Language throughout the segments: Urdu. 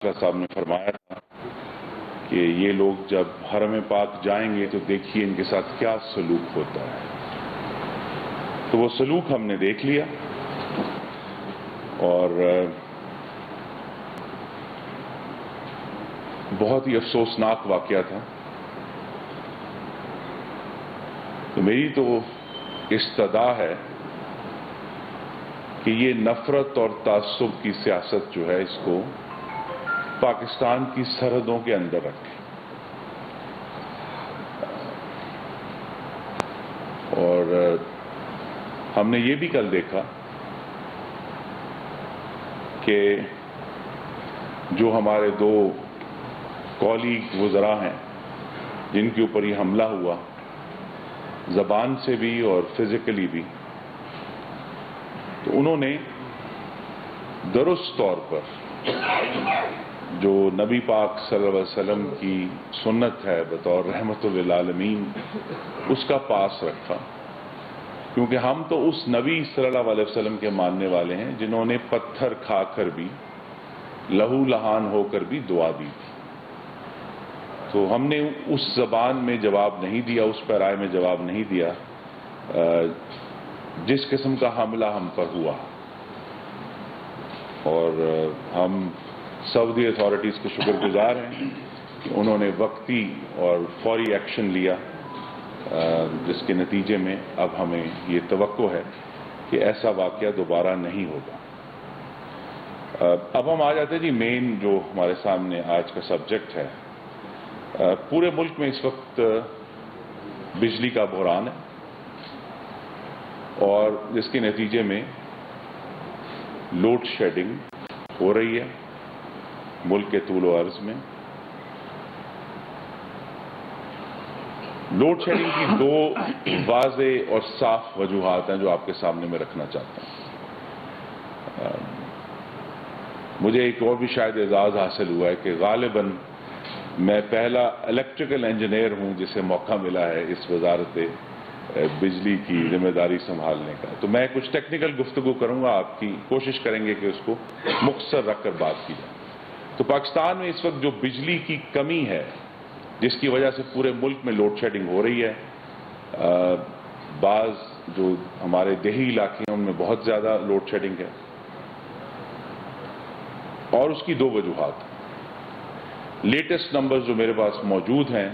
صاحب نے فرمایا تھا کہ یہ لوگ جب حرم پاک جائیں گے تو دیکھیے ان کے ساتھ کیا سلوک ہوتا ہے. تو وہ سلوک ہم نے دیکھ لیا اور بہت ہی افسوسناک واقعہ تھا. تو میری تو استدعا ہے کہ یہ نفرت اور تعصب کی سیاست جو ہے اس کو پاکستان کی سرحدوں کے اندر رکھیں. اور ہم نے یہ بھی کل دیکھا کہ جو ہمارے دو کولیگ وزراء ہیں جن کے اوپر یہ حملہ ہوا زبان سے بھی اور فزیکلی بھی، تو انہوں نے درست طور پر جو نبی پاک صلی اللہ علیہ وسلم کی سنت ہے بطور رحمت للعالمین اس کا پاس رکھا، کیونکہ ہم تو اس نبی صلی اللہ علیہ وسلم کے ماننے والے ہیں جنہوں نے پتھر کھا کر بھی لہو لہان ہو کر بھی دعا دی تھی. تو ہم نے اس زبان میں جواب نہیں دیا، اس پیرائے میں جواب نہیں دیا جس قسم کا حملہ ہم پر ہوا. اور ہم سعودی اتھارٹیز کے شکر گزار ہیں کہ انہوں نے وقتی اور فوری ایکشن لیا، جس کے نتیجے میں اب ہمیں یہ توقع ہے کہ ایسا واقعہ دوبارہ نہیں ہوگا. اب ہم آ جاتے ہیں جی مین جو ہمارے سامنے آج کا سبجیکٹ ہے. پورے ملک میں اس وقت بجلی کا بحران ہے اور جس کے نتیجے میں لوڈ شیڈنگ ہو رہی ہے ملک کے طول و عرض میں. لوڈ شیڈنگ کی دو واضح اور صاف وجوہات ہیں جو آپ کے سامنے میں رکھنا چاہتا ہوں. مجھے ایک اور بھی شاید اعزاز حاصل ہوا ہے کہ غالباً میں پہلا الیکٹریکل انجینئر ہوں جسے موقع ملا ہے اس وزارت بجلی کی ذمہ داری سنبھالنے کا. تو میں کچھ ٹیکنیکل گفتگو کروں گا، آپ کی کوشش کریں گے کہ اس کو مختصر رکھ کر بات کی جائے. تو پاکستان میں اس وقت جو بجلی کی کمی ہے جس کی وجہ سے پورے ملک میں لوڈ شیڈنگ ہو رہی ہے، بعض جو ہمارے دیہی علاقے ہیں ان میں بہت زیادہ لوڈ شیڈنگ ہے اور اس کی دو وجوہات. لیٹسٹ نمبرز جو میرے پاس موجود ہیں،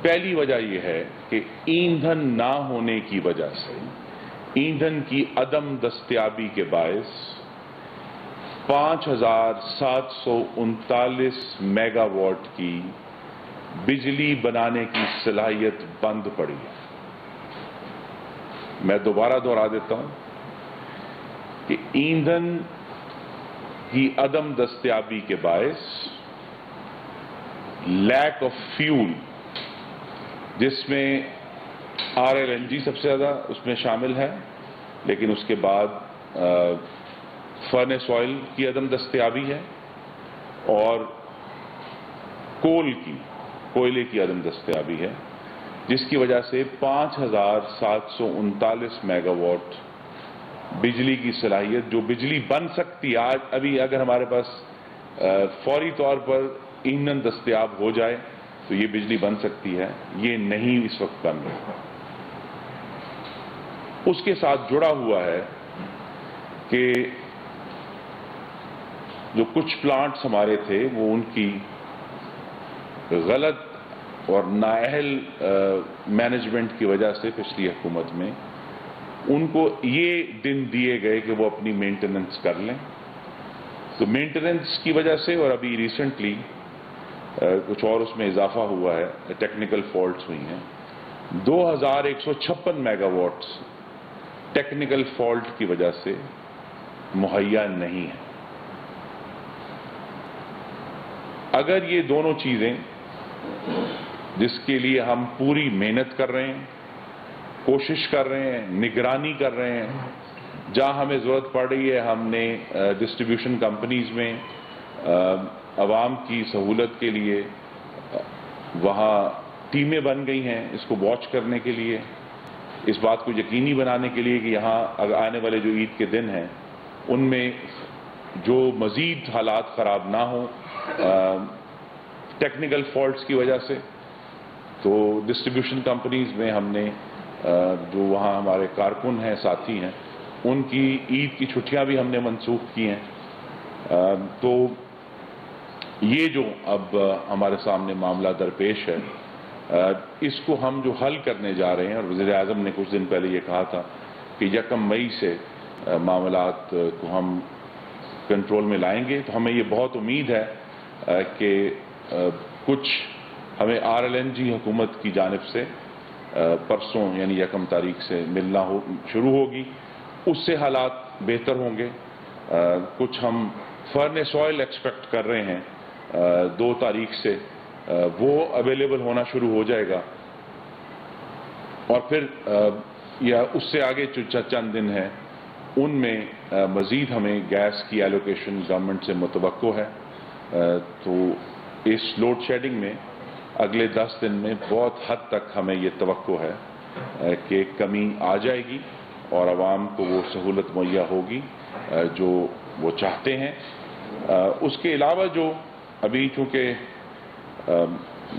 پہلی وجہ یہ ہے کہ ایندھن نہ ہونے کی وجہ سے، ایندھن کی عدم دستیابی کے باعث 5739 میگا واٹ کی بجلی بنانے کی صلاحیت بند پڑی ہے. میں دوبارہ دہرا دیتا ہوں کہ ایندھن کی عدم دستیابی کے باعث لیک آف فیول، جس میں RLNG سب سے زیادہ اس میں شامل ہے، لیکن اس کے بعد فرنس آئل کی عدم دستیابی ہے اور کوئلے کی عدم دستیابی ہے، جس کی وجہ سے 5739 میگا واٹ بجلی کی صلاحیت جو بجلی بن سکتی آج ابھی اگر ہمارے پاس فوری طور پر ایندھن دستیاب ہو جائے تو یہ بجلی بن سکتی ہے، یہ نہیں اس وقت بن رہی. اس کے ساتھ جڑا ہوا ہے کہ جو کچھ پلانٹس ہمارے تھے وہ ان کی غلط اور نااہل مینجمنٹ کی وجہ سے پچھلی حکومت میں ان کو یہ دن دیے گئے کہ وہ اپنی مینٹیننس کر لیں. تو مینٹیننس کی وجہ سے اور ابھی ریسنٹلی کچھ اور اس میں اضافہ ہوا ہے، ٹیکنیکل فالٹس ہوئی ہیں. 2156 میگا واٹس ٹیکنیکل فالٹ کی وجہ سے مہیا نہیں ہے. اگر یہ دونوں چیزیں جس کے لیے ہم پوری محنت کر رہے ہیں، کوشش کر رہے ہیں، نگرانی کر رہے ہیں، جہاں ہمیں ضرورت پڑ رہی ہے ہم نے ڈسٹریبیوشن کمپنیز میں عوام کی سہولت کے لیے وہاں ٹیمیں بن گئی ہیں اس کو واچ کرنے کے لیے، اس بات کو یقینی بنانے کے لیے کہ یہاں آنے والے جو عید کے دن ہیں ان میں جو مزید حالات خراب نہ ہوں ٹیکنیکل فالٹس کی وجہ سے، تو ڈسٹریبیوشن کمپنیز میں ہم نے جو وہاں ہمارے کارکن ہیں، ساتھی ہیں، ان کی عید کی چھٹیاں بھی ہم نے منسوخ کی ہیں۔ تو یہ جو اب ہمارے سامنے معاملہ درپیش ہے، اس کو ہم جو حل کرنے جا رہے ہیں، اور وزیر اعظم نے کچھ دن پہلے یہ کہا تھا کہ 1 مئی سے معاملات کو ہم کنٹرول میں لائیں گے، تو ہمیں یہ بہت امید ہے کہ کچھ ہمیں RLNG حکومت کی جانب سے پرسوں یعنی 1 تاریخ سے ملنا شروع ہوگی، اس سے حالات بہتر ہوں گے۔ کچھ ہم فرنس آئل ایکسپیکٹ کر رہے ہیں 2 تاریخ سے، وہ اویلیبل ہونا شروع ہو جائے گا، اور پھر یا اس سے آگے جو چند دن ہیں ان میں مزید ہمیں گیس کی ایلوکیشن گورنمنٹ سے متوقع ہے۔ تو اس لوڈ شیڈنگ میں اگلے 10 دن میں بہت حد تک ہمیں یہ توقع ہے کہ کمی آ جائے گی اور عوام کو وہ سہولت مہیا ہوگی جو وہ چاہتے ہیں۔ اس کے علاوہ جو ابھی چونکہ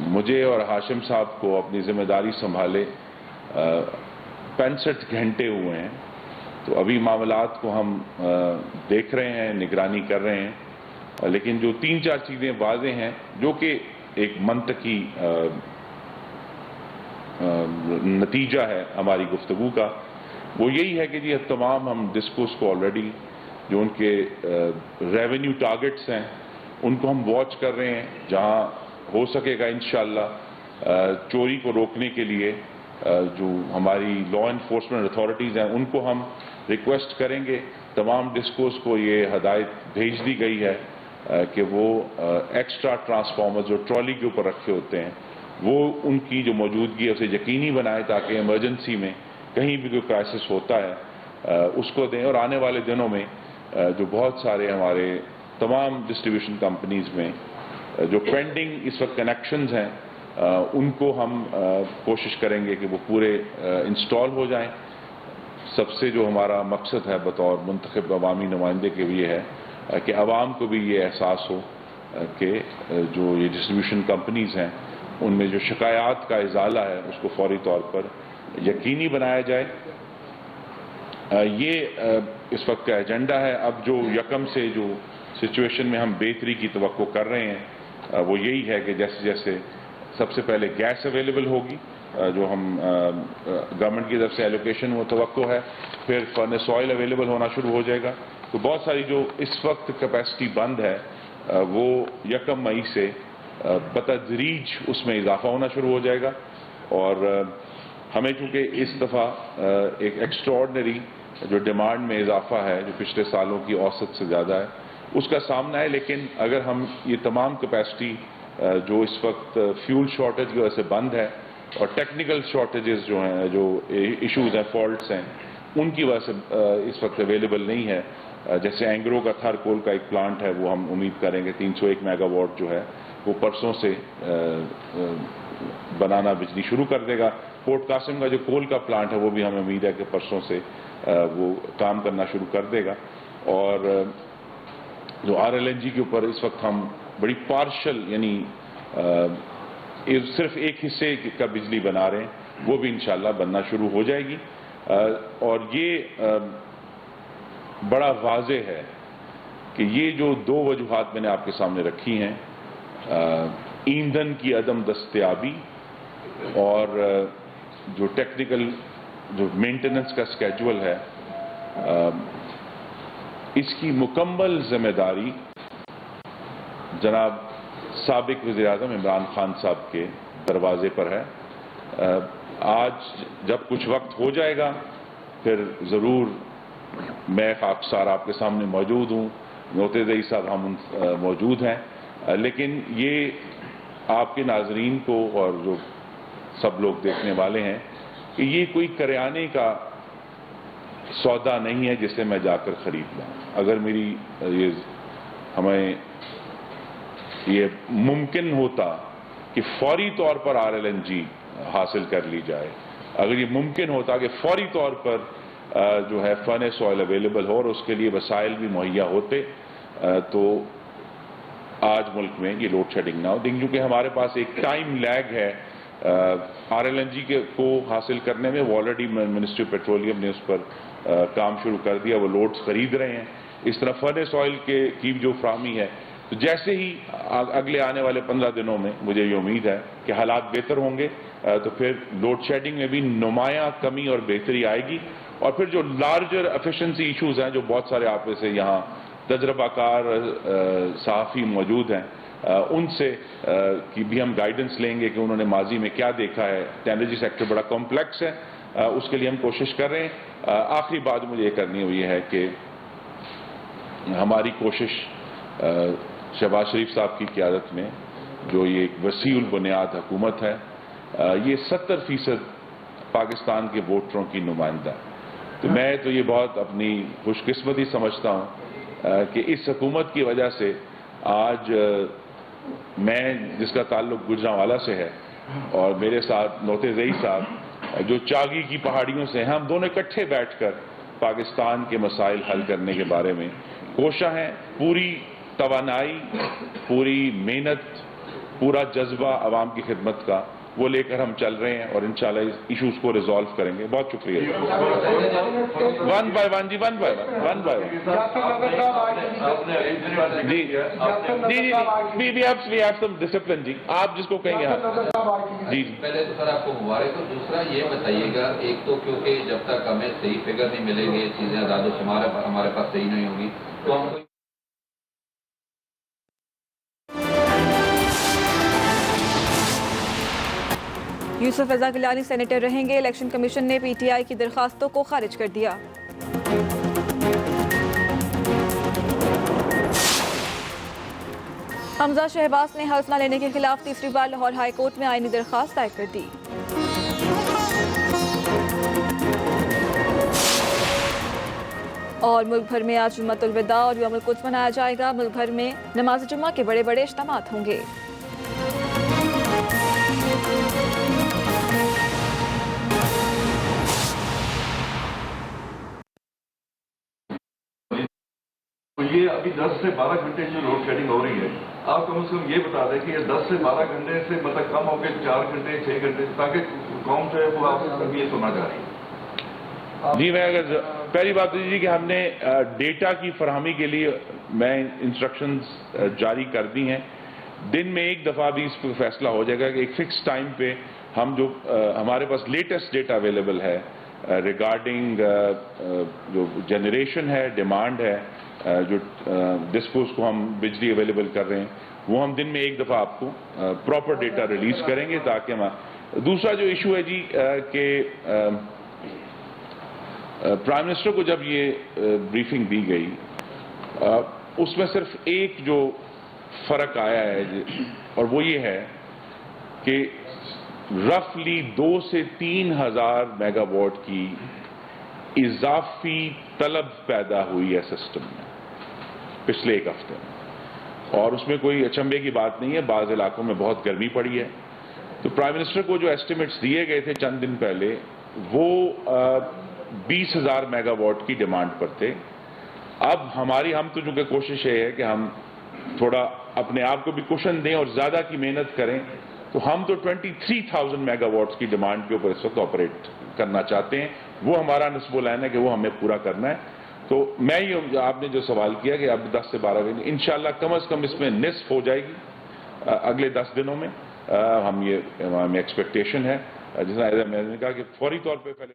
مجھے اور ہاشم صاحب کو اپنی ذمہ داری سنبھالے 65 گھنٹے ہوئے ہیں، تو ابھی معاملات کو ہم دیکھ رہے ہیں، نگرانی کر رہے ہیں، لیکن جو 3-4 چیزیں واضح ہیں جو کہ ایک منطقی نتیجہ ہے ہماری گفتگو کا، وہ یہی ہے کہ جی تمام ہم ڈسکوز کو آلریڈی جو ان کے ریونیو ٹارگٹس ہیں ان کو ہم واچ کر رہے ہیں۔ جہاں ہو سکے گا انشاءاللہ چوری کو روکنے کے لیے جو ہماری لا انفورسمنٹ اتھارٹیز ہیں ان کو ہم ریکویسٹ کریں گے۔ تمام ڈسکوز کو یہ ہدایت بھیج دی گئی ہے کہ وہ ایکسٹرا ٹرانسفارمر جو ٹرالی کے اوپر رکھے ہوتے ہیں وہ ان کی جو موجودگی ہے اسے یقینی بنائے تاکہ ایمرجنسی میں کہیں بھی کوئی کرائسس ہوتا ہے اس کو دیں۔ اور آنے والے دنوں میں جو بہت سارے ہمارے تمام ڈسٹریبیوشن کمپنیز میں جو پینڈنگ اس وقت کنیکشنز ہیں ان کو ہم کوشش کریں گے کہ وہ پورے انسٹال ہو جائیں۔ سب سے جو ہمارا مقصد ہے بطور منتخب عوامی نمائندے کے بھی یہ ہے کہ عوام کو بھی یہ احساس ہو کہ جو یہ ڈسٹریبیوشن کمپنیز ہیں ان میں جو شکایات کا ازالہ ہے اس کو فوری طور پر یقینی بنایا جائے۔ یہ اس وقت کا ایجنڈا ہے۔ اب جو 1 سے جو سچویشن میں ہم بہتری کی توقع کر رہے ہیں وہ یہی ہے کہ جیسے جیسے سب سے پہلے گیس اویلیبل ہوگی جو ہم گورنمنٹ کی طرف سے ایلوکیشن وہ توقع ہے، پھر فرنس آئل اویلیبل ہونا شروع ہو جائے گا۔ تو بہت ساری جو اس وقت کیپیسٹی بند ہے وہ 1 مئی سے بتدریج اس میں اضافہ ہونا شروع ہو جائے گا، اور ہمیں چونکہ اس دفعہ ایک ایکسٹراڈنری جو ڈیمانڈ میں اضافہ ہے جو پچھلے سالوں کی اوسط سے زیادہ ہے اس کا سامنا ہے، لیکن اگر ہم یہ تمام کیپیسٹی جو اس وقت فیول شارٹیج کی وجہ سے بند ہے اور ٹیکنیکل شارٹیجز جو ہیں جو ایشوز ہیں فالٹس ہیں ان کی وجہ سے اس وقت اویلیبل نہیں ہے، جیسے اینگرو کا تھر کول کا ایک پلانٹ ہے وہ ہم امید کریں گے 301 میگا واٹ جو ہے وہ پرسوں سے بنانا بجلی شروع کر دے گا۔ پورٹ قاسم کا جو کول کا پلانٹ ہے وہ بھی ہمیں امید ہے کہ پرسوں سے وہ کام کرنا شروع کر دے گا، اور جو RLNG کے اوپر اس وقت ہم بڑی پارشل یعنی صرف ایک حصے کا بجلی بنا رہے ہیں وہ بھی انشاءاللہ بننا شروع ہو جائے گی۔ اور یہ بڑا واضح ہے کہ یہ جو 2 وجوہات میں نے آپ کے سامنے رکھی ہیں، ایندھن کی عدم دستیابی اور جو ٹیکنیکل جو مینٹیننس کا اسکیجول ہے، اس کی مکمل ذمہ داری جناب سابق وزیر اعظم عمران خان صاحب کے دروازے پر ہے۔ آج جب کچھ وقت ہو جائے گا پھر ضرور میں خاکسار آپ کے سامنے موجود ہوں، نوتیزئی صاحب ہم موجود ہیں، لیکن یہ آپ کے ناظرین کو اور جو سب لوگ دیکھنے والے ہیں کہ یہ کوئی کریانے کا سودا نہیں ہے جسے میں جا کر خرید لوں۔ اگر میری ہمیں یہ ممکن ہوتا کہ فوری طور پر RLNG حاصل کر لی جائے، اگر یہ ممکن ہوتا کہ فوری طور پر جو ہے فرنس آئل اویلیبل ہو اور اس کے لیے وسائل بھی مہیا ہوتے، تو آج ملک میں یہ لوڈ شیڈنگ نہ ہو. لیکن کیونکہ ہمارے پاس ایک ٹائم لیگ ہے RLNG کو حاصل کرنے میں، وہ آلریڈی منسٹری آف پیٹرولیم نے اس پر کام شروع کر دیا، وہ لوڈز خرید رہے ہیں. اس طرح فرنس آئل کی جو فراہمی ہے، تو جیسے ہی اگلے آنے والے 15 دنوں میں مجھے یہ امید ہے کہ حالات بہتر ہوں گے، تو پھر لوڈ شیڈنگ میں بھی نمایاں کمی اور بہتری آئے گی. اور پھر جو لارجر ایفیشنسی ایشوز ہیں، جو بہت سارے آپ میں سے یہاں تجربہ کار صحافی موجود ہیں، ان سے کی بھی ہم گائیڈنس لیں گے کہ انہوں نے ماضی میں کیا دیکھا ہے. انرجی سیکٹر بڑا کمپلیکس ہے، اس کے لیے ہم کوشش کر رہے ہیں. آخری بات مجھے یہ کرنی ہوئی ہے کہ ہماری کوشش شہباز شریف صاحب کی قیادت میں جو یہ ایک وسیع البنیاد حکومت ہے، یہ 70% پاکستان کے ووٹروں کی نمائندہ ہے. تو میں تو یہ بہت اپنی خوش قسمتی سمجھتا ہوں کہ اس حکومت کی وجہ سے آج میں، جس کا تعلق گوجرانوالہ سے ہے، اور میرے ساتھ نوتے زئی صاحب جو چاگی کی پہاڑیوں سے ہیں، ہم دونوں اکٹھے بیٹھ کر پاکستان کے مسائل حل کرنے کے بارے میں کوشاں ہیں. پوری توانائی، پوری محنت، پورا جذبہ عوام کی خدمت کا وہ لے کر ہم چل رہے ہیں، اور انشاءاللہ اس ایشوز کو ریزالو کریں گے. بہت شکریہ. ون بائی ون جی، ون بائی ون جی جی وی ہیو سم ڈسپلن. جی آپ جس کو کہیں گے. جی پہلے تو سر آپ کو مبارک ہو. دوسرا یہ بتائیے گا، ایک تو کیونکہ جب تک ہمیں صحیح فگر نہیں ملیں گے، چیزیں اعداد و شمار ہمارے پاس صحیح نہیں ہوگی، تو ہم یوسف رضا گیلانی سینیٹر رہیں گے. الیکشن کمیشن نے PTI کی درخواستوں کو خارج کر دیا. حمزہ شہباز نے حلف نہ لینے کے خلاف تیسری بار لاہور ہائی کورٹ میں آئینی درخواست دائر کر دی. اور ملک بھر میں آج جمعۃ الوداع اور یوم القدس منایا جائے گا. ملک بھر میں نماز جمعہ کے بڑے بڑے اجتماعات ہوں گے. یہ ابھی 10 سے 12 گھنٹے جو لوڈ شیڈنگ ہو رہی ہے، آپ کم از کم یہ بتا دیں کہ یہ 10 سے 12 گھنٹے سے مطلب کم ہو کے 4 گھنٹے 6 گھنٹے، تاکہ قوم جو ہے وہ آپ سے یہ سننا چاہ رہی ہے. جی، میں اگر پہلی بات یہ کہ ہم نے ڈیٹا کی فراہمی کے لیے میں انسٹرکشنز جاری کر دی ہیں. دن میں ایک دفعہ بھی اس پر فیصلہ ہو جائے گا کہ ایک فکس ٹائم پہ ہم جو ہمارے پاس لیٹسٹ ڈیٹا اویلیبل ہے ریگارڈنگ جو جنریشن ہے، ڈیمانڈ ہے، جو ڈسپوز کو ہم بجلی اویلیبل کر رہے ہیں، وہ ہم دن میں ایک دفعہ آپ کو پراپر ڈیٹا ریلیز کریں گے تاکہ ہم. دوسرا جو ایشو ہے جی کہ پرائم منسٹر کو جب یہ بریفنگ دی گئی، اس میں صرف ایک جو فرق آیا ہے اور وہ یہ ہے کہ رفلی 2 سے 3 ہزار میگا واٹ کی اضافی طلب پیدا ہوئی ہے سسٹم میں پچھلے ایک ہفتے میں، اور اس میں کوئی اچنبے کی بات نہیں ہے. بعض علاقوں میں بہت گرمی پڑی ہے. تو پرائم منسٹر کو جو ایسٹیمیٹس دیے گئے تھے چند دن پہلے، وہ 20,000 میگا واٹ کی ڈیمانڈ پر تھے. اب ہم تو چونکہ کوشش یہ ہے کہ ہم تھوڑا اپنے آپ کو بھی کوشن دیں اور زیادہ کی محنت کریں، تو ہم تو 23,000 میگا واٹس کی ڈیمانڈ کے اوپر اس وقت آپریٹ کرنا چاہتے ہیں. وہ ہمارا نصب العین ہے کہ وہ ہمیں پورا کرنا ہے. تو میں یہ آپ نے جو سوال کیا کہ اب 10 سے 12 دن انشاءاللہ کم از کم اس میں نصف ہو جائے گی اگلے 10 دنوں میں. ہم یہ ہمیں ایکسپیکٹیشن ہے، جس طرح میں نے کہا کہ فوری طور پہ پہلے